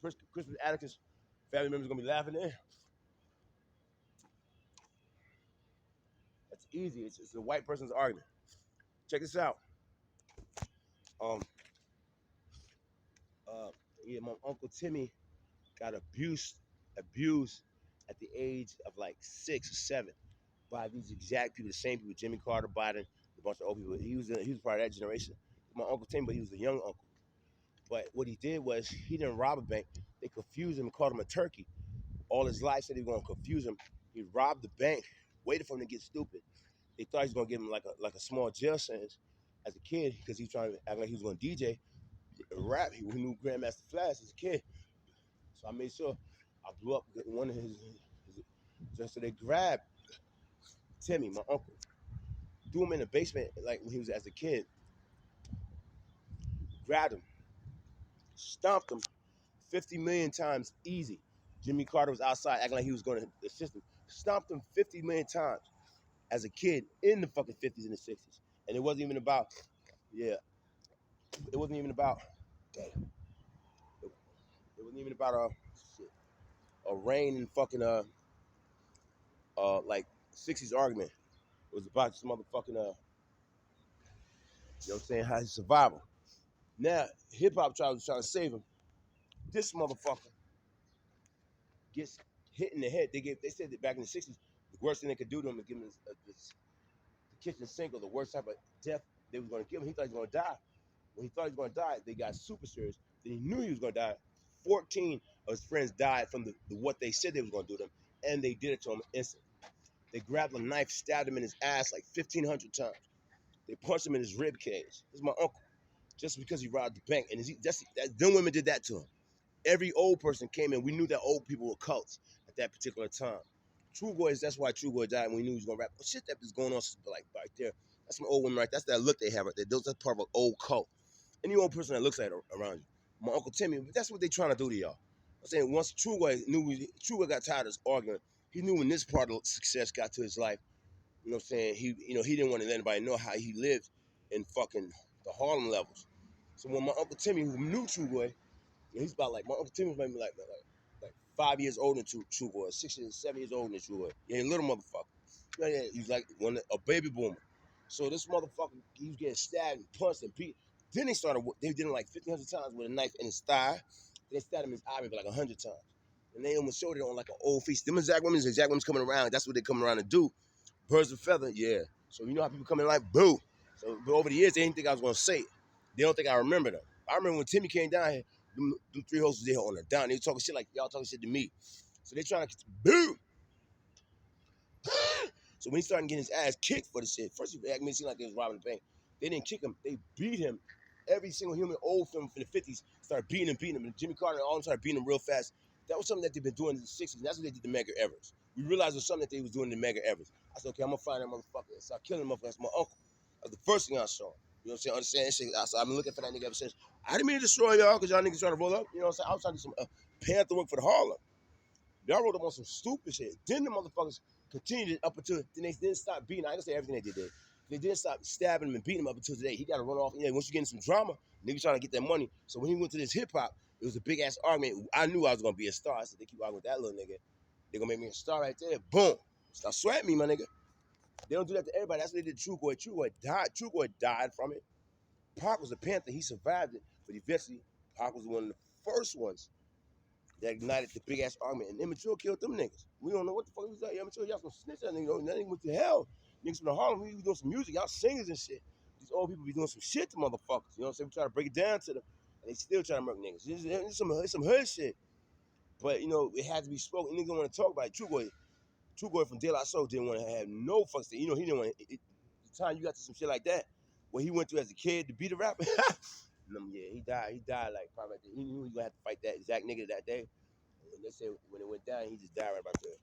Christmas Atticus family members gonna be laughing there. That's easy. It's a white person's argument. Check this out. Um, uh, yeah, my uncle Timmy got abused at the age of like 6 or 7 by these exact people, the same people, Jimmy Carter, Biden, a bunch of old people. He was part of that generation. My uncle Timmy, but he was a young uncle. But what he did was he didn't rob a bank. They confused him and called him a turkey. All his life said he was gonna confuse him. He robbed the bank, waited for him to get stupid. They thought he was gonna give him like a small jail sentence as a kid because he was trying to act like he was gonna DJ rap. He knew Grandmaster Flash as a kid. So I made sure I blew up one of his just so they grabbed Timmy, my uncle, threw him in the basement like when he was as a kid, grabbed him, stomped him 50 million times easy. Jimmy Carter was outside acting like he was going to assist him. Stomped him 50 million times as a kid in the fucking 50s and the 60s. And it wasn't even about, yeah, it wasn't even about, damn, it wasn't even about shit, a rain and fucking, like 60s argument. It was about this motherfucking, you know what I'm saying, how his survival. Now, hip hop was trying to save him. This motherfucker gets hit in the head. They said that back in the 60s, the worst thing they could do to him is give him the kitchen sink or the worst type of death they was going to give him. He thought he was going to die. When he thought he was going to die, they got super serious. Then he knew he was going to die. 14 of his friends died from the what they said they was going to do to him, and they did it to him instantly. They grabbed a knife, stabbed him in his ass like 1,500 times. They punched him in his rib cage. This is my uncle, just because he robbed the bank. And them women did that to him. Every old person came in. We knew that old people were cults at that particular time. True Boys, that's why True Boy died when we knew he was gonna rap. Oh, shit that was going on like right there. That's some old women right. That's that look they have right there. That's part of an old cult. Any old person that looks like it around you. My Uncle Timmy, that's what they trying to do to y'all. I'm saying once True Boy got tired of this argument, he knew when this part of success got to his life, you know what I'm saying, he didn't want to let anybody know how he lived in fucking the Harlem levels. So when my Uncle Timmy, who knew True Boy, he's about like my Uncle Timmy maybe like 5 years older than True Boy, 6 years, 7 years older than True Boy. Yeah, little motherfucker. Yeah, he's like a baby boomer. So this motherfucker, he was getting stabbed and punched and beat. Then they did him like 1,500 times with a knife in his thigh. They stabbed him in his eye maybe like 100 times. And they almost showed it on like an old feast. Them exact women's coming around. That's what they come around to do. Birds of feather, yeah. So you know how people come in like boo. So but over the years, they didn't think I was gonna say it. They don't think I remember them. I remember when Timmy came down here, them three hosts was there on the down. They were talking shit like y'all talking shit to me. So they trying to boo. So when he started getting his ass kicked for the shit, first he made it seem like they was robbing the bank. They didn't kick him. They beat him. Every single human old film from the 50s started beating him. And Jimmy Carter and all them started beating him real fast. That was something that they've been doing in the 60s. And that's what they did to Medgar Evers. We realized it was something that they was doing to Medgar Evers. I said, okay, I'm going to find that motherfucker and start killing him. That's my uncle. That's the first thing I saw. You know what I'm saying? Understand? I've been looking for that nigga ever since. I didn't mean to destroy y'all because y'all niggas trying to roll up. You know what I'm saying? I was trying to do some Panther work for the Harlem. Y'all rolled up on some stupid shit. Then the motherfuckers continued up until then they didn't stop beating. I ain't gonna say everything they did there. They didn't stop stabbing him and beating him up until today. He got to run off. Yeah, once you get in some drama, niggas trying to get that money. So when he went to this hip hop, it was a big ass argument. I knew I was gonna be a star. I said they keep arguing with that little nigga. They gonna make me a star right there. Boom. Stop sweating me, my nigga. They don't do that to everybody. That's what they did to True Boy. True Boy died. True Boy died from it. Pac was a Panther. He survived it, but eventually Pac was one of the first ones that ignited the big ass argument. And Immature killed them niggas. We don't know what the fuck was that. Immature, y'all some snitch that nigga. That nigga went to hell. Niggas from the Harlem, we be doing some music. Y'all singers and shit. These old people be doing some shit to motherfuckers. You know what I'm saying? We try to break it down to them. And they still try to murk niggas. It's some hood shit. But, you know, it had to be spoken. Niggas don't want to talk about it. True Boy from De La Soul didn't want to have no fucks. You know, he didn't want to. The time you got to some shit like that, what he went through as a kid to beat a rapper. Yeah, he died. He died like probably. He knew he was going to have to fight that exact nigga that day. And they said when it went down, he just died right about there.